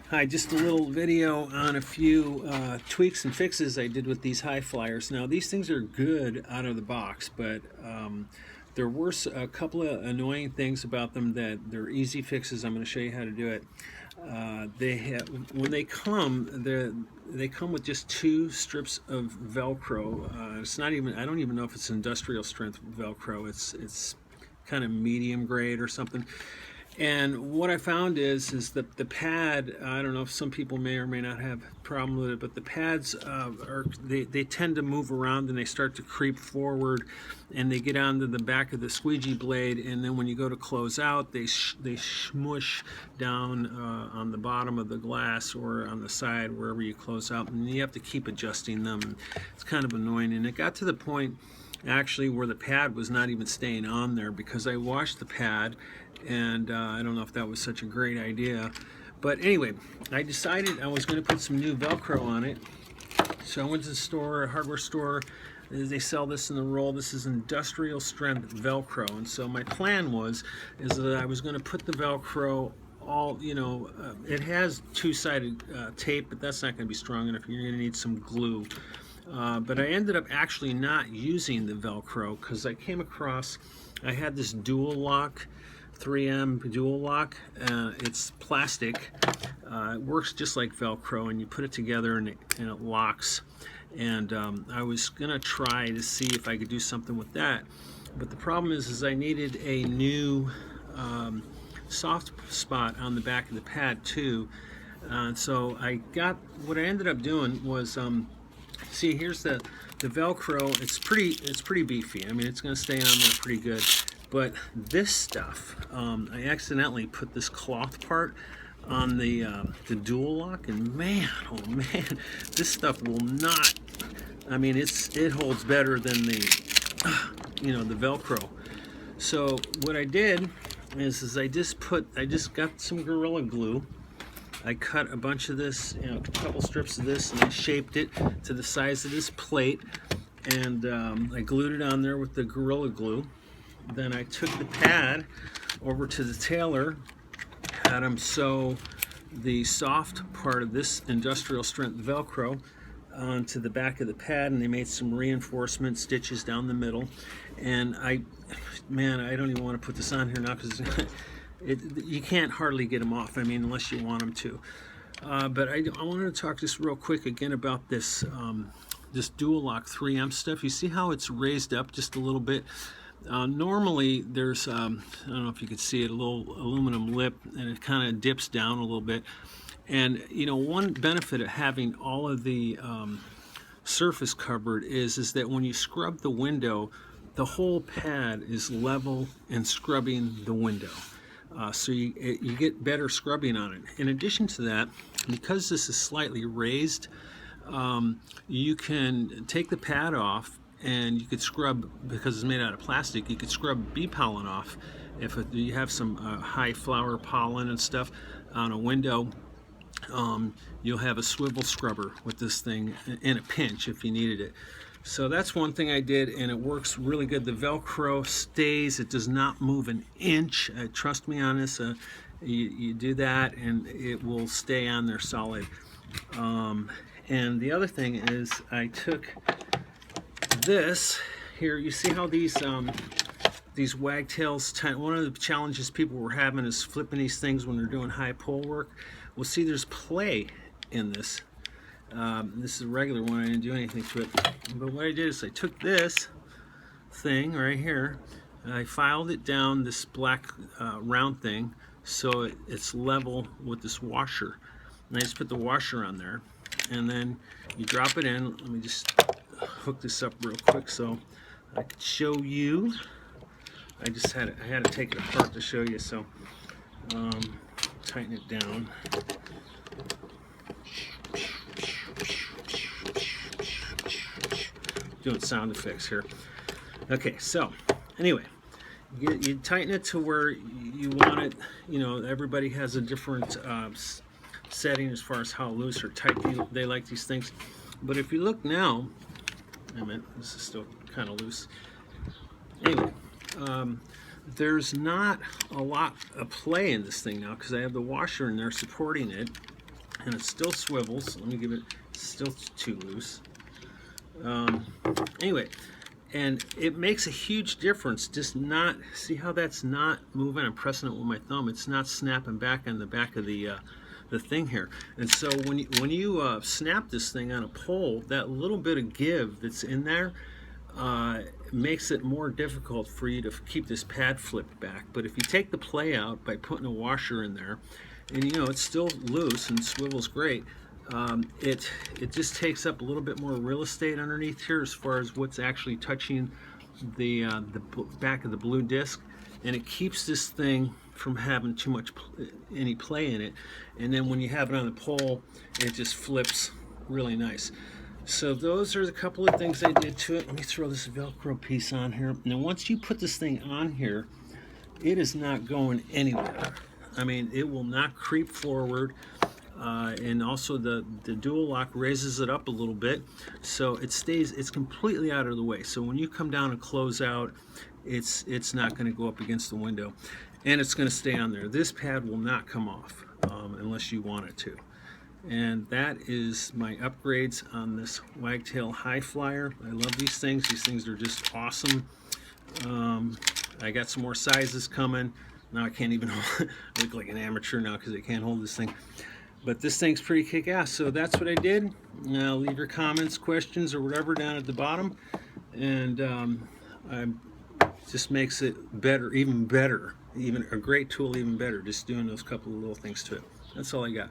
Hi, just a little video on a few tweaks and fixes I did with these high flyers. Now, these things are good out of the box, but there were a couple of annoying things about them that they're easy fixes. I'm going to show you how to do it. When they come with just two strips of Velcro. It's not even, I don't even know if it's industrial strength Velcro. It's kind of medium grade or something. And what I found is that the pad, I don't know if some people may or may not have a problem with it, but the pads they tend to move around and they start to creep forward, and they get onto the back of the squeegee blade, and then when you go to close out, they smush down on the bottom of the glass or on the side wherever you close out, and you have to keep adjusting them. It's kind of annoying, and it got to the point actually where the pad was not even staying on there because I washed the pad, and I don't know if that was such a great idea. But anyway, I decided I was going to put some new Velcro on it. So I went to the store, a hardware store. They sell this in the roll. This is industrial strength Velcro. And so my plan is that I was going to put the Velcro all, it has two-sided tape, but that's not going to be strong enough. You're going to need some glue. But I ended up actually not using the Velcro because I came across, I had this dual lock, 3M dual lock. It's plastic. It works just like Velcro, and you put it together and it locks. And I was gonna try to see if I could do something with that, but the problem is I needed a new soft spot on the back of the pad too. So what I ended up doing was see, here's the Velcro. It's pretty beefy. I mean, it's going to stay on there pretty good. But this stuff, I accidentally put this cloth part on the dual lock, and man, oh man, this stuff will not. I mean, it holds better than the the Velcro. So what I did is I just got some Gorilla Glue. I cut a bunch of this, a couple strips of this, and I shaped it to the size of this plate, and I glued it on there with the Gorilla Glue. Then I took the pad over to the tailor, had him sew the soft part of this industrial strength Velcro onto the back of the pad, and they made some reinforcement stitches down the middle. And I don't even want to put this on here now because you can't hardly get them off. I mean, unless you want them to. But I wanted to talk just real quick again about this this dual lock 3M stuff. You see how it's raised up just a little bit? Normally there's, I don't know if you can see it, a little aluminum lip, and it kind of dips down a little bit. And one benefit of having all of the surface covered is that when you scrub the window, the whole pad is level and scrubbing the window. So you get better scrubbing on it. In addition to that, because this is slightly raised, you can take the pad off, and you could scrub, because it's made out of plastic, you could scrub bee pollen off. If you have some high flower pollen and stuff on a window, you'll have a swivel scrubber with this thing in a pinch if you needed it. So that's one thing I did, and it works really good. The Velcro stays, it does not move an inch. Trust me on this. You do that and it will stay on there solid. And the other thing is I took this here. You see how these wagtails, one of the challenges people were having is flipping these things when they're doing high pole work. Well, see, there's play in this. This is a regular one. I didn't do anything to it. But what I did is I took this thing right here, and I filed it down this black round thing so it's level with this washer. And I just put the washer on there, and then you drop it in. Let me just hook this up real quick so I could show you. I had to take it apart to show you, so tighten it down. Doing sound effects here. Okay, so anyway, you tighten it to where you want it. Everybody has a different setting as far as how loose or tight they like these things. But if you look now, this is still kind of loose. Anyway, there's not a lot of play in this thing now because I have the washer in there supporting it. and it still swivels. Let me give it, still too loose. Anyway, and it makes a huge difference. Just not, see how that's not moving? I'm pressing it with my thumb. It's not snapping back on the back of the thing here. And so when you snap this thing on a pole, that little bit of give that's in there makes it more difficult for you to keep this pad flipped back. But if you take the play out by putting a washer in there, and you know it's still loose and swivels great, it just takes up a little bit more real estate underneath here as far as what's actually touching the back of the blue disc, and it keeps this thing from having too much any play in it. And then when you have it on the pole, it just flips really nice. So those are the couple of things I did to it. Let me throw this Velcro piece on here. Now once you put this thing on here, it is not going anywhere. I mean, it will not creep forward. And also the dual lock raises it up a little bit, so it stays, it's completely out of the way. So when you come down and close out, it's not going to go up against the window, and it's going to stay on there. This pad will not come off unless you want it to. And that is my upgrades on this Wagtail High Flyer. I love these things. These things are just awesome. I got some more sizes coming. Now I can't even hold, I look like an amateur now because I can't hold this thing. But this thing's pretty kick-ass. So that's what I did. Leave your comments, questions, or whatever down at the bottom. And just makes it better, even a great tool, even better, just doing those couple of little things to it. That's all I got.